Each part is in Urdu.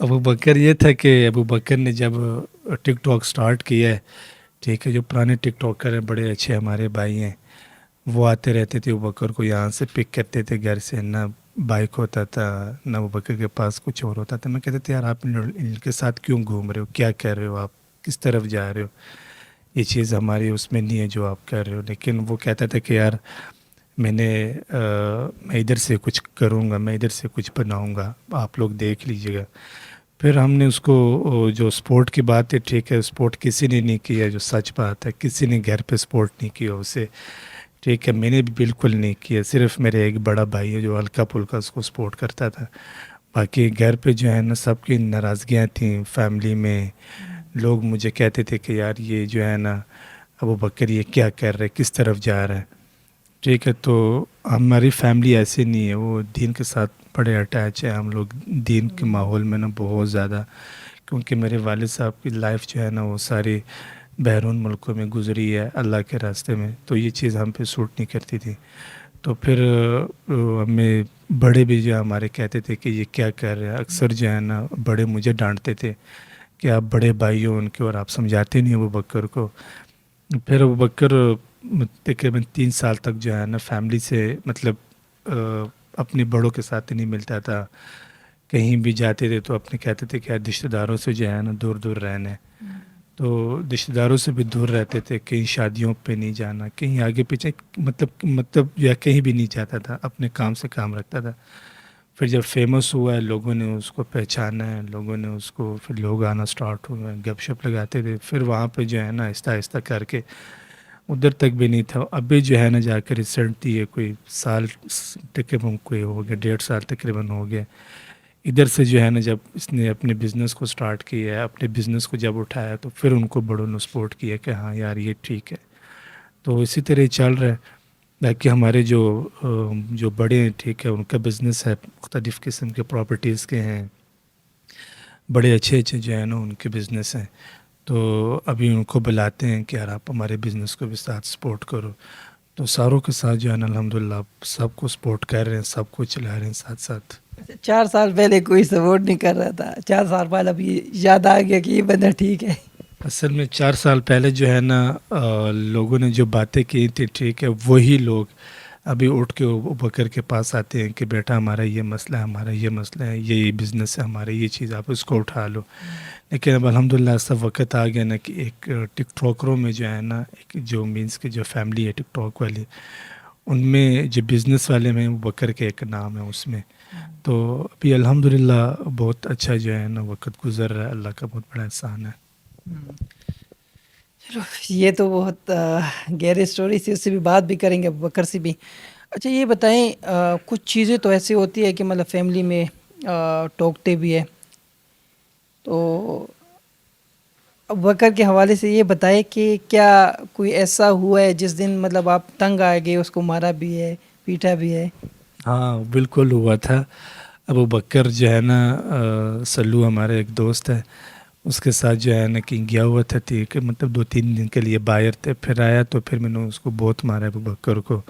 ابو بکر یہ تھا کہ ابو بکر نے جب ٹک ٹاک سٹارٹ کیا ہے، ٹھیک ہے، جو پرانے ٹک ٹاکر ہیں بڑے اچھے ہمارے بھائی ہیں، وہ آتے رہتے تھے ابو بکر کو یہاں سے پک کرتے تھے گھر سے، نہ بائک ہوتا تھا نہ ابو بکر کے پاس کچھ اور ہوتا تھا. میں کہتے تھے یار آپ ان کے ساتھ کیوں گھوم رہے ہو، کیا کر رہے ہو آپ، کس طرف جا رہے ہو، یہ چیز ہماری اس میں نہیں ہے جو آپ کر رہے ہو. لیکن وہ کہتا تھا کہ یار میں ادھر سے کچھ کروں گا، میں ادھر سے کچھ بناؤں گا، آپ لوگ دیکھ لیجیے گا. پھر ہم نے اس کو جو سپورٹ کی بات ہے، ٹھیک ہے، سپورٹ کسی نے نہیں کیا، جو سچ بات ہے، کسی نے گھر پہ سپورٹ نہیں کیا اسے، ٹھیک ہے، میں نے بھی بالکل نہیں کیا. صرف میرے ایک بڑا بھائی ہے جو ہلکا پھلکا اس کو سپورٹ کرتا تھا. باقی گھر پہ جو ہے نا سب کی ناراضگیاں تھیں فیملی میں. لوگ مجھے کہتے تھے کہ یار یہ جو ہے نا ابو بکر یہ کیا کر رہے، کس طرف جا رہا ہے، ٹھیک ہے. تو ہماری فیملی ایسی نہیں ہے، وہ دین کے ساتھ بڑے اٹیچ ہے. ہم لوگ دین کے ماحول میں نا بہت زیادہ، کیونکہ میرے والد صاحب کی لائف جو ہے نا وہ ساری بیرون ملکوں میں گزری ہے اللہ کے راستے میں، تو یہ چیز ہم پہ سوٹ نہیں کرتی تھی. تو پھر ہمیں بڑے بھی جو ہمارے کہتے تھے کہ یہ کیا کر رہے ہیں. اکثر جو ہے نا بڑے مجھے ڈانٹتے تھے کہ آپ بڑے بھائی ہو ان کے اور آپ سمجھاتے نہیں ابو بکر کو. پھر ابو بکر تقریباً 3 سال تک جو ہے نا فیملی سے مطلب اپنے بڑوں کے ساتھ نہیں ملتا تھا. کہیں بھی جاتے تھے تو اپنے کہتے تھے کہ یار رشتہ داروں سے جو ہے نا دور دور رہنے. تو رشتہ داروں سے بھی دور رہتے تھے، کہیں شادیوں پہ نہیں جانا، کہیں آگے پیچھے، مطلب یا کہیں بھی نہیں جاتا تھا، اپنے کام سے کام رکھتا تھا. پھر جب فیمس ہوا ہے، لوگوں نے اس کو پہچانا ہے، لوگوں نے اس کو، پھر لوگ آنا سٹارٹ ہوئے ہیں، گپ شپ لگاتے تھے. پھر وہاں پہ جو ہے نا آہستہ آہستہ کر کے ادھر تک بھی نہیں تھا. ابھی جو ہے نا جا کے ریسنٹلی ہے کوئی سال تقریباً کوئی ہو گیا، 1.5 سال تقریباً ہو گیا، ادھر سے جو ہے نا جب اس نے اپنے بزنس کو سٹارٹ کیا ہے، اپنے بزنس کو جب اٹھایا تو پھر ان کو بڑوں نے سپورٹ کیا کہ ہاں یار یہ ٹھیک ہے. تو اسی طرح ہی چل رہا ہے. باقی ہمارے جو بڑے ہیں، ٹھیک ہے، ان کا بزنس ہے، مختلف قسم کے پراپرٹیز کے ہیں، بڑے اچھے اچھے جو ہیں نا ان کے بزنس ہیں. تو ابھی ان کو بلاتے ہیں کہ یار آپ ہمارے بزنس کو بھی ساتھ سپورٹ کرو. تو ساروں کے ساتھ جو ہے نا الحمدللہ سب کو سپورٹ کر رہے ہیں، سب کو چلا رہے ہیں ساتھ ساتھ. 4 سال پہلے کوئی سپورٹ نہیں کر رہا تھا، 4 سال بعد ابھی یاد آ گیا کہ یہ بندہ ٹھیک ہے. اصل میں 4 سال پہلے جو ہے نا لوگوں نے جو باتیں کی تھی، ٹھیک ہے، وہی لوگ ابھی اٹھ کے ابو بکر کے پاس آتے ہیں کہ بیٹا ہمارا یہ مسئلہ ہے، ہمارا یہ مسئلہ ہے، یہ بزنس ہے ہمارا، یہ چیز آپ اس کو اٹھا لو. لیکن اب الحمدللہ ایسا وقت آ گیا نا کہ ایک ٹک ٹاکروں میں جو ہے نا ایک جو مینس کی جو فیملی ہے ٹک ٹاک والی، ان میں جو بزنس والے میں ابو بکر کے ایک نام ہے اس میں. تو ابھی الحمدللہ بہت اچھا جو ہے نا وقت گزر رہا ہے، اللہ کا بہت بڑا احسان ہے. چلو یہ تو بہت گہری اسٹوری تھی، اس سے بھی بات بھی کریں گے ابو بکر سے بھی. اچھا یہ بتائیں، کچھ چیزیں تو ایسی ہوتی ہے کہ مطلب فیملی میں ٹوکتے بھی ہے، تو ابو بکر کے حوالے سے یہ بتائیں کہ کیا کوئی ایسا ہوا ہے جس دن مطلب آپ تنگ آ گئے، اس کو مارا بھی ہے، پیٹا بھی ہے؟ ہاں بالکل ہوا تھا. ابو بکر جو ہے نا سلو ہمارے ایک دوست ہے، اس کے ساتھ جو ہے نا کہ گیا ہوا تھا کہ مطلب 2-3 دن کے لیے باہر تھے. پھر آیا تو پھر میں نے اس کو بہت مارا ابو بکر کو.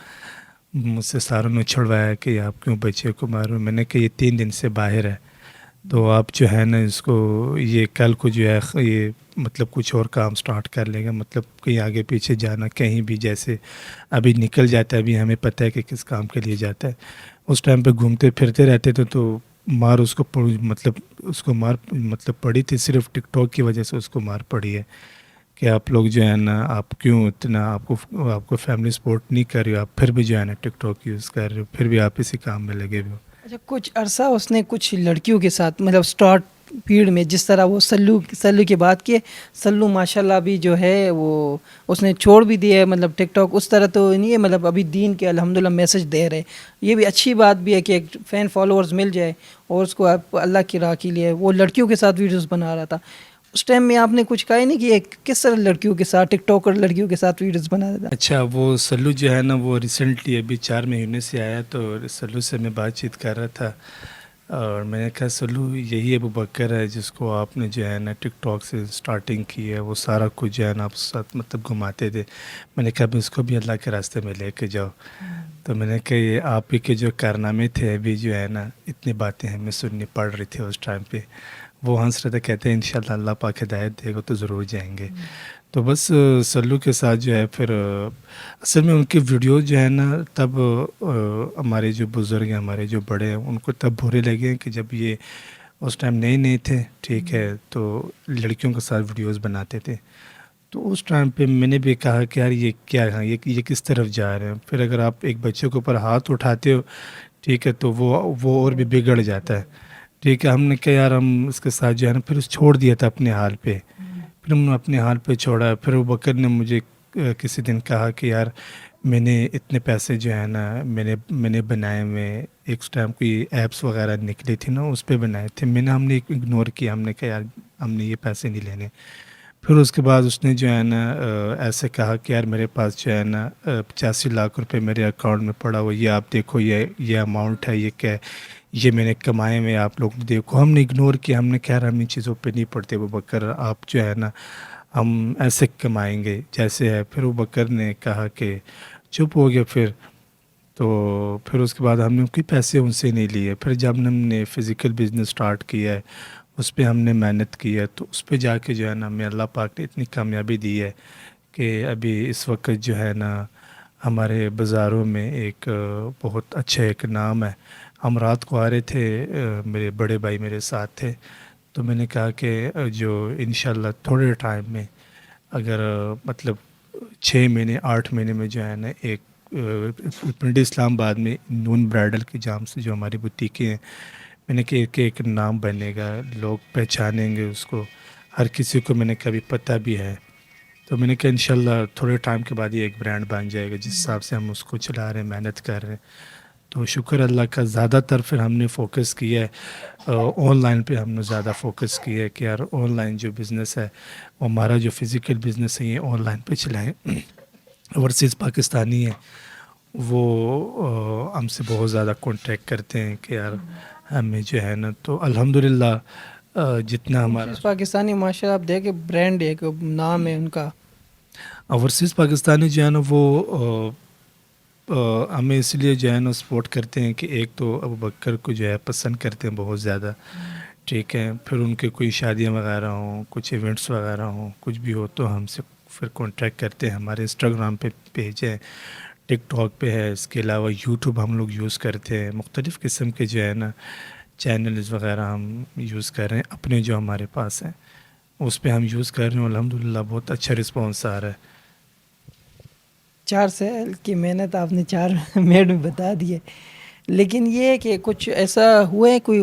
مجھ سے ساروں نے چھڑوایا کہ آپ کیوں بچے کو مارو. میں نے کہا یہ 3 دن سے باہر ہے، تو آپ جو ہے نا اس کو یہ کل کو جو ہے یہ مطلب کچھ اور کام سٹارٹ کر لے گا، مطلب کہیں آگے پیچھے جانا، کہیں بھی جیسے ابھی نکل جاتا ہے، ابھی ہمیں پتہ ہے کہ کس کام کے لیے جاتا ہے. اس ٹائم پہ گھومتے پھرتے رہتے تھے تو مار اس کو مطلب پڑی تھی، صرف ٹک ٹاک کی وجہ سے اس کو مار پڑی ہے کہ آپ لوگ جو ہے نا آپ کیوں اتنا آپ کو فیملی سپورٹ نہیں کر رہی ہو، آپ پھر بھی جو ہے نا ٹک ٹاک یوز کر رہے ہو، پھر بھی آپ اسی کام میں لگے ہوئے ہو. اچھا کچھ عرصہ اس نے کچھ لڑکیوں کے ساتھ مطلب سٹارٹ پیریڈ میں، جس طرح وہ سلو کی بات کی، سلو ماشاءاللہ بھی جو ہے وہ اس نے چھوڑ بھی دیا ہے، مطلب ٹک ٹاک اس طرح تو نہیں ہے، مطلب ابھی دین کے الحمدللہ میسج دے رہے. یہ بھی اچھی بات بھی ہے کہ ایک فین فالوورز مل جائے اور اس کو آپ اللہ کی راہ کے لیے. وہ لڑکیوں کے ساتھ ویڈیوز بنا رہا تھا، اس ٹائم میں آپ نے کچھ کہا ہی نہیں کہ کس طرح لڑکیوں کے ساتھ ٹک ٹاکر لڑکیوں کے ساتھ ویڈیوز بنا رہا تھا. اچھا وہ سلو جو ہے نا وہ ریسنٹلی ابھی 4 مہینے سے آیا، تو سلو سے میں بات چیت کر رہا تھا اور میں نے کہا سلو یہی ابو بکر ہے جس کو آپ نے جو ہے نا ٹک ٹاک سے سٹارٹنگ کی ہے، وہ سارا کچھ جو ہے نا آپ ساتھ مطلب گھماتے تھے. میں نے کہا اب اس کو بھی اللہ کے راستے میں لے کے جاؤ. تو میں نے کہا یہ آپ ہی کے جو کارنامے تھے ابھی جو ہے نا اتنی باتیں ہمیں سننی پڑ رہی تھی اس ٹائم پہ، وہ ہنس رہے تھے، کہتے ہیں انشاءاللہ اللہ پاک ہدایت دے گا تو ضرور جائیں گے. تو بس سلو کے ساتھ جو ہے پھر اصل میں ان کی ویڈیو جو ہے نا تب ہمارے جو بزرگ ہیں، ہمارے جو بڑے ہیں، ان کو تب برے لگے ہیں کہ جب یہ اس ٹائم نئے نئے تھے، ٹھیک ہے، تو لڑکیوں کے ساتھ ویڈیوز بناتے تھے. تو اس ٹائم پہ میں نے بھی کہا کہ یار یہ کیا ہے، یہ کس طرف جا رہے ہیں. پھر اگر آپ ایک بچے کے اوپر ہاتھ اٹھاتے ہو، ٹھیک ہے، تو وہ اور بھی بگڑ جاتا ہے. ٹھیک ہے، ہم نے کہا یار ہم اس کے ساتھ جو ہے نا پھر اس چھوڑ دیا تھا اپنے حال پہ. پھر ہم نے اپنے حال پہ چھوڑا. پھر وہ بکر نے مجھے کسی دن کہا کہ یار میں نے اتنے پیسے جو ہے نا میں نے بنائے ہوئے، ایک ٹائم کوئی ایپس وغیرہ نکلی تھی نا، اس پہ بنائے تھے. ہم نے اگنور کیا. ہم نے کہا یار ہم نے یہ پیسے نہیں لینے. پھر اس کے بعد اس نے جو ہے نا ایسے کہا کہ یار میرے پاس جو ہے نا 85 لاکھ روپے میرے اکاؤنٹ میں پڑا ہوا، یہ آپ دیکھو، یہ اماؤنٹ ہے، یہ کیا ہے، یہ میں نے کمائے ہوئے، آپ لوگ دیکھو. ہم نے اگنور کیا. ہم نے کہا یار ہم ان چیزوں پہ نہیں پڑتے وہ بکر، آپ جو ہے نا ہم ایسے کمائیں گے جیسے ہے. پھر وہ بکر نے کہا کہ چپ ہو گیا. تو پھر اس کے بعد ہم نے کوئی پیسے ان سے نہیں لیے. پھر جب ہم نے فزیکل بزنس سٹارٹ کیا ہے، اس پہ ہم نے محنت کی ہے، تو اس پہ جا کے جو ہے نا ہمیں اللہ پاک نے اتنی کامیابی دی ہے کہ ابھی اس وقت جو ہے نا ہمارے بازاروں میں ایک بہت اچھا ایک نام ہے. ہم رات کو آ رہے تھے، میرے بڑے بھائی میرے ساتھ تھے، تو میں نے کہا کہ جو انشاءاللہ تھوڑے ٹائم میں اگر مطلب 6 مہینے 8 مہینے میں جو ہے نا ایک پنڈی اسلام آباد میں نون برائڈل کے جام سے جو ہماری بوتیکیں ہیں، میں نے کہ ایک نام بنے گا، لوگ پہچانیں گے اس کو، ہر کسی کو میں نے کبھی پتہ بھی ہے. تو میں نے کہا انشاءاللہ تھوڑے ٹائم کے بعد یہ ایک برانڈ بن جائے گا، جس حساب سے ہم اس کو چلا رہے ہیں، محنت کر رہے ہیں. تو شکر اللہ کا. زیادہ تر پھر ہم نے فوکس کیا ہے آن لائن پہ. ہم نے زیادہ فوکس کیا ہے کہ یار آن لائن جو بزنس ہے، وہ ہمارا جو فزیکل بزنس ہے یہ آن لائن پہ چلائیں. اوورسیز پاکستانی ہیں، وہ ہم سے بہت زیادہ کانٹیکٹ کرتے ہیں کہ یار ہمیں جو ہے نا، تو الحمدللہ جتنا ہمارا پاکستانی ماشاء اللہ آپ دیکھیں برانڈ ہے، کہ نام ہے ان کا. اوورسیز پاکستانی جو ہے نا وہ ہمیں اس لیے جو ہے نا سپورٹ کرتے ہیں کہ ایک تو ابو بکر کو جو ہے پسند کرتے ہیں بہت زیادہ، ٹھیک ہے. پھر ان کے کوئی شادیاں وغیرہ ہوں، کچھ ایونٹس وغیرہ ہوں، کچھ بھی ہو تو ہم سے پھر کانٹیکٹ کرتے ہیں. ہمارے انسٹاگرام پہ پیج ہے، ٹک ٹاک پہ ہے، اس کے علاوہ یوٹیوب ہم لوگ یوز کرتے ہیں. مختلف قسم کے جو ہے نا چینلز وغیرہ ہم یوز کر رہے ہیں اپنے جو ہمارے پاس ہیں، اس پہ ہم یوز کر رہے ہیں. الحمدللہ بہت اچھا رسپانس آ رہا ہے. 4 سال کی محنت آپ نے 4 منٹ میں بتا دی ہے. لیکن یہ ہے کہ کچھ ایسا ہوا ہے، کوئی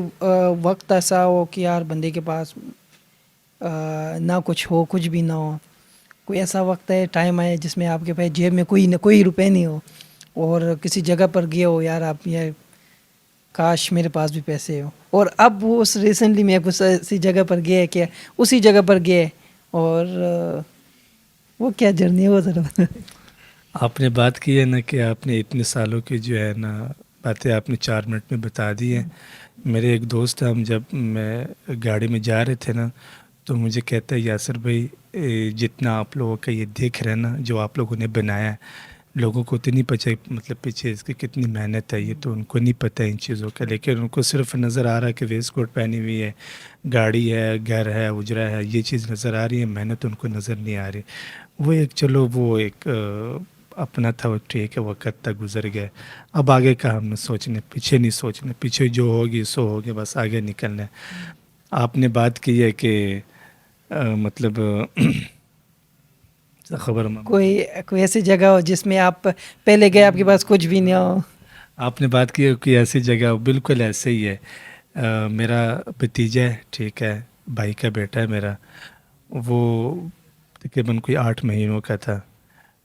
وقت ایسا ہو کہ یار بندے کے پاس نہ کچھ ہو، کچھ بھی نہ ہو، کوئی ایسا وقت ہے، ٹائم آئے جس میں آپ کے پاس جیب میں کوئی روپے نہیں ہو، اور کسی جگہ پر گئے ہو، یار آپ یہ کاش میرے پاس بھی پیسے ہو، اور اب وہ اس ریسنٹلی میں اسی جگہ پر گئے کہ اسی جگہ پر گئے، اور وہ کیا جرنی ہے وہ ذرا آپ نے بات کی ہے نا کہ آپ نے اتنے سالوں کی جو ہے نا باتیں آپ نے 4 منٹ میں بتا دی ہیں. میرے ایک دوست ہم جب میں گاڑی میں جا رہے تھے نا، تو مجھے کہتا ہے یاسر بھائی جتنا آپ لوگوں کا یہ دیکھ رہے ہیں نا، جو آپ لوگوں نے بنایا ہے، لوگوں کو تو نہیں پتہ مطلب پیچھے اس کی کتنی محنت ہے، یہ تو ان کو نہیں پتہ ان چیزوں کا. لیکن ان کو صرف نظر آ رہا ہے کہ ویسٹ کوٹ پہنی ہوئی ہے، گاڑی ہے، گھر ہے، اجرا ہے، یہ چیز نظر آ رہی ہے، محنت ان کو نظر نہیں آ رہی. وہ ایک چلو وہ ایک اپنا تھا، وہ ٹھیک ہے، وقت تک گزر گیا. اب آگے کا ہم نے سوچنے، پیچھے نہیں سوچنے، پیچھے جو ہوگی سو ہوگی، بس آگے نکلنا ہے. آپ نے بات کی ہے کہ مطلب خبر کوئی ایسی جگہ ہو جس میں آپ پہلے گئے، آپ کے پاس کچھ بھی نہیں ہو. آپ نے بات کی ہے کہ ایسی جگہ، بالکل ایسے ہی ہے. میرا بھتیجا ہے، ٹھیک ہے، بھائی کا بیٹا ہے میرا، وہ تقریباً کوئی 8 مہینوں کا تھا.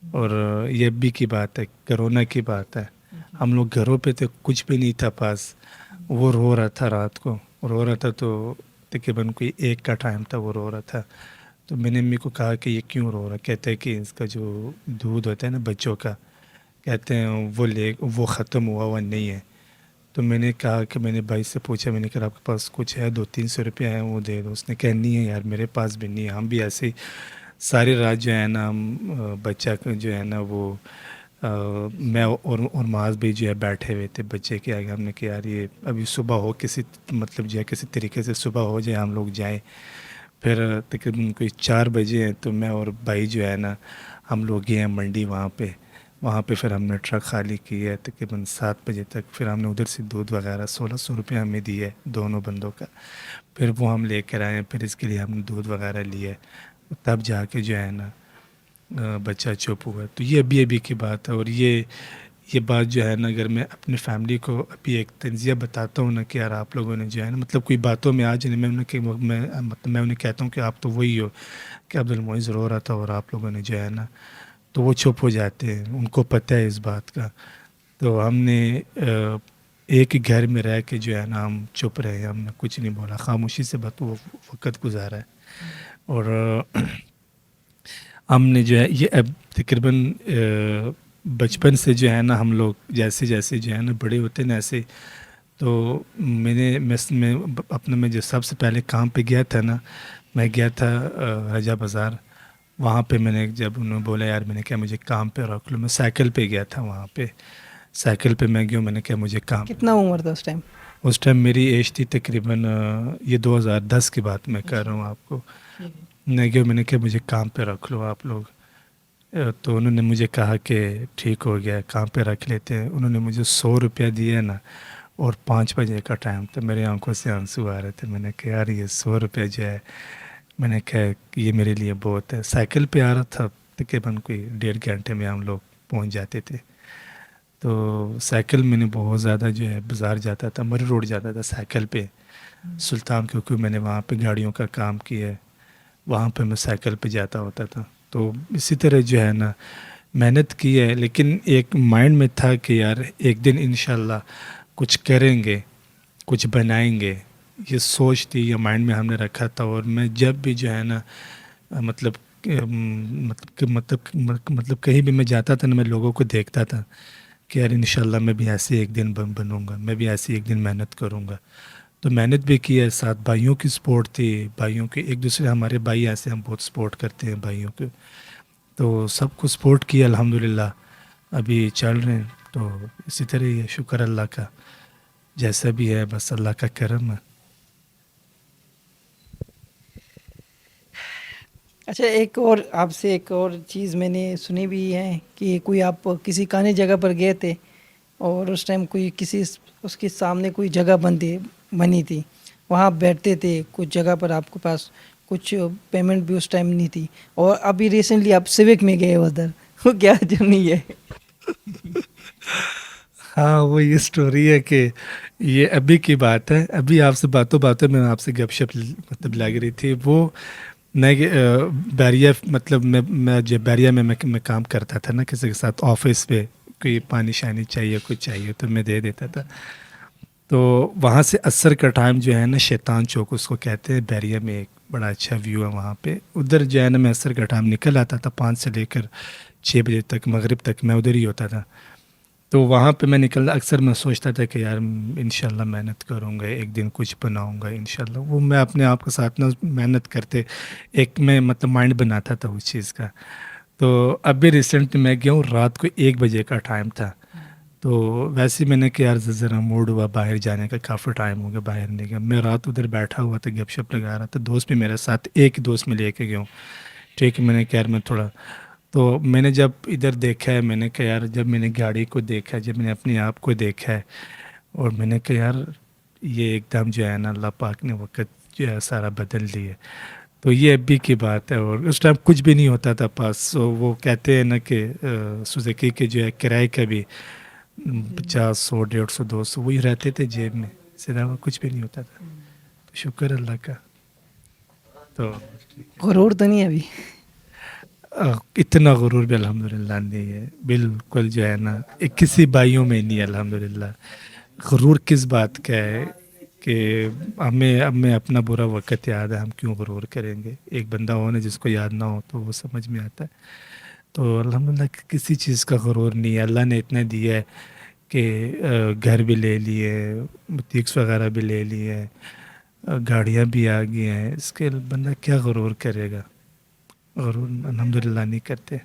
اور یہ بھی کی بات ہے، کرونا کی بات ہے، ہم لوگ گھروں پہ تھے، کچھ بھی نہیں تھا پاس. وہ رو رہا تھا، رات کو رو رہا تھا، تو تقریباً کوئی 1 کا ٹائم تھا، وہ رو رہا تھا. تو میں نے امی کو کہا کہ یہ کیوں رو رہا؟ کہتے ہیں کہ اس کا جو دودھ ہوتا ہے نا بچوں کا، کہتے ہیں وہ ختم ہوا نہیں ہے. تو میں نے کہا کہ میں نے بھائی سے پوچھا، میں نے کہا آپ کے پاس کچھ ہے، 200-300 روپیہ ہیں، وہ دے دو. اس نے کہا نہیں ہے یار میرے پاس بھی نہیں ہے. ہم بھی ایسے ہی ساری رات جو ہے نا ہم بچہ جو ہے نا وہ میں اور معاذ بھی جو ہے بیٹھے ہوئے تھے بچے کے آگے. ہم نے کہ یار یہ ابھی صبح ہو کسی مطلب جو ہے کسی طریقے سے صبح ہو جائے ہم لوگ جائیں. پھر تقریباً کوئی 4 بجے ہیں تو میں اور بھائی جو ہے نا ہم لوگ گئے ہیں منڈی وہاں پہ پھر ہم نے ٹرک خالی کی ہے تقریباً 7 بجے تک. پھر ہم نے ادھر سے دودھ وغیرہ 1600 روپے ہمیں دیے دونوں بندوں کا. پھر وہ ہم لے کر آئے. پھر اس کے لیے ہم نے دودھ وغیرہ لیے تب جا کے جو ہے نا بچہ چپ ہوا. تو یہ ابھی کی بات ہے. اور یہ بات جو ہے نا اگر میں اپنی فیملی کو ابھی ایک تنزیہ بتاتا ہوں نا کہ یار آپ لوگوں نے جو ہے نا مطلب کوئی باتوں میں آ جائے میں انہیں کہتا ہوں کہ آپ تو وہی ہو کہ عبد المعز رو رہا تھا اور آپ لوگوں نے جو ہے نا تو وہ چپ ہو جاتے ہیں. ان کو پتہ ہے اس بات کا. تو ہم نے ایک ہی گھر میں رہ کے جو ہے نا ہم چپ رہے. ہم نے کچھ نہیں بولا, خاموشی سے وہ وقت گزارا ہے. اور ہم نے جو ہے یہ اب تقریباً بچپن سے جو ہے نا ہم لوگ جیسے جو ہے نا بڑے ہوتے ہیں نا ایسے. تو میں اپنے میں جو سب سے پہلے کام پہ گیا تھا نا میں گیا تھا رجا بازار. وہاں پہ میں نے جب انہوں نے بولا یار میں نے کہا مجھے کام پہ رکھ لو. میں سائیکل پہ گیا تھا وہاں پہ. سائیکل پہ میں گیا. میں نے کہا مجھے کام. کتنا عمر تھا اس ٹائم؟ اس ٹائم میری ایج تھی تقریباً یہ 2010 کی بات میں کر رہا ہوں آپ کو. میں نے کہا مجھے کام پہ رکھ لو آپ لوگ. تو انہوں نے مجھے کہا کہ ٹھیک ہو گیا کام پہ رکھ لیتے ہیں. انہوں نے مجھے 100 روپیہ دیے نا اور 5 بجے کا ٹائم تھا. میرے آنکھوں سے آنسو آ رہے تھے. میں نے کہا یار یہ 100 روپیہ جو ہے میں نے کہا یہ میرے لیے بہت ہے. سائیکل پہ آ رہا تھا تقریباً کوئی 1.5 گھنٹے میں ہم لوگ پہنچ جاتے تھے. تو سائیکل میں نے بہت زیادہ جو ہے بازار جاتا تھا. مری روڈ جاتا تھا سائیکل پہ سلطان, کیونکہ میں نے وہاں پہ گاڑیوں کا کام کیا ہے. وہاں پہ میں سائیکل پہ جاتا ہوتا تھا. تو اسی طرح جو ہے نا محنت کی ہے. لیکن ایک مائنڈ میں تھا کہ یار ایک دن انشاءاللہ کچھ کریں گے, کچھ بنائیں گے. یہ سوچ تھی, یہ مائنڈ میں ہم نے رکھا تھا. اور میں جب بھی جو ہے نا مطلب کہیں بھی میں جاتا تھا نا میں لوگوں کو دیکھتا تھا کہ یار انشاءاللہ میں بھی ایسے ایک دن بنوں گا, میں بھی ایسے ایک دن محنت کروں گا. تو محنت بھی کی ہے. ساتھ بھائیوں کی سپورٹ تھی. بھائیوں کے ایک دوسرے ہمارے بھائی ایسے ہم بہت سپورٹ کرتے ہیں بھائیوں کے. تو سب کو سپورٹ کیا الحمدللہ. ابھی چل رہے ہیں. تو اسی طرح ہی ہے, شکر اللہ کا. جیسا بھی ہے بس اللہ کا کرم ہے. اچھا, ایک اور چیز میں نے سنی بھی ہے کہ کوئی آپ کسی کانے جگہ پر گئے تھے اور اس ٹائم کوئی اس کے سامنے کوئی جگہ بنی تھی, وہاں بیٹھتے تھے. کچھ جگہ پر آپ کے پاس کچھ پیمنٹ بھی اس ٹائم نہیں تھی. اور ابھی ریسنٹلی آپ سیوک میں گئے ادھر, وہ کیا جرنی ہے؟ ہاں وہ یہ سٹوری ہے کہ یہ ابھی کی بات ہے. ابھی آپ سے باتوں میں آپ سے گپ شپ مطلب لگ رہی تھی. وہ میں بیریا مطلب میں جب بیریا میں کام کرتا تھا نا کسی کے ساتھ آفس پہ, کوئی پانی شانی چاہیے کچھ چاہیے تو میں دے دیتا تھا. تو وہاں سے عصر کا ٹائم جو ہے نا شیطان چوک اس کو کہتے ہیں, بیریا میں ایک بڑا اچھا ویو ہے وہاں پہ. ادھر جو ہے نا میں عصر کا ٹائم نکل آتا تھا 5 سے لے کر 6 بجے تک, مغرب تک میں ادھر ہی ہوتا تھا. تو وہاں پہ میں اکثر میں سوچتا تھا کہ یار انشاءاللہ محنت کروں گا, ایک دن کچھ بناؤں گا انشاءاللہ. وہ میں اپنے آپ کے ساتھ نا محنت کرتے ایک میں مطلب مائنڈ بناتا تھا اس چیز کا. تو اب بھی ریسنٹ میں گیا ہوں, رات کو 1 بجے کا ٹائم تھا. تو ویسے میں نے کہ یار ذرا موڈ ہوا باہر جانے کا, کافی ٹائم ہو گیا باہر نہیں گیا. میں رات ادھر بیٹھا ہوا تھا گپ شپ لگا رہا تھا. دوست بھی میرے ساتھ, ایک دوست میں لے کے گیا ہوں. ٹھیک ہے, میں نے کہا یار میں تھوڑا, تو میں نے جب ادھر دیکھا ہے میں نے کہا یار جب میں نے گاڑی کو دیکھا, جب میں نے اپنے آپ کو دیکھا ہے اور میں نے کہا یار یہ ایک دم جو ہے نا اللہ پاک نے وقت جو ہے سارا بدل دی ہے. تو یہ ابھی کی بات ہے. اور اس ٹائم کچھ بھی نہیں ہوتا تھا پاس. وہ کہتے ہیں نا کہ سوزوکی کے جو ہے کرائے کا بھی 50 100 150 200 وہی رہتے تھے جیب میں, اس علاوہ کچھ بھی نہیں ہوتا تھا. تو شکر اللہ کا. تو غرور تو نہیں ابھی؟ اتنا غرور بھی الحمدللہ نہیں ہے بالکل جو ہے نا, کسی بھائیوں میں نہیں ہے الحمدللہ. غرور کس بات کا ہے کہ ہمیں اپنا برا وقت یاد ہے, ہم کیوں غرور کریں گے. ایک بندہ ہو نا جس کو یاد نہ ہو تو وہ سمجھ میں آتا ہے. تو الحمدللہ کسی چیز کا غرور نہیں ہے. اللہ نے اتنا دیا ہے کہ گھر بھی لے لیے, بوتیکس وغیرہ بھی لے لیے, گاڑیاں بھی آ گئی ہیں. اس کے بندہ کیا غرور کرے گا. غرور الحمدللہ نہیں کرتے.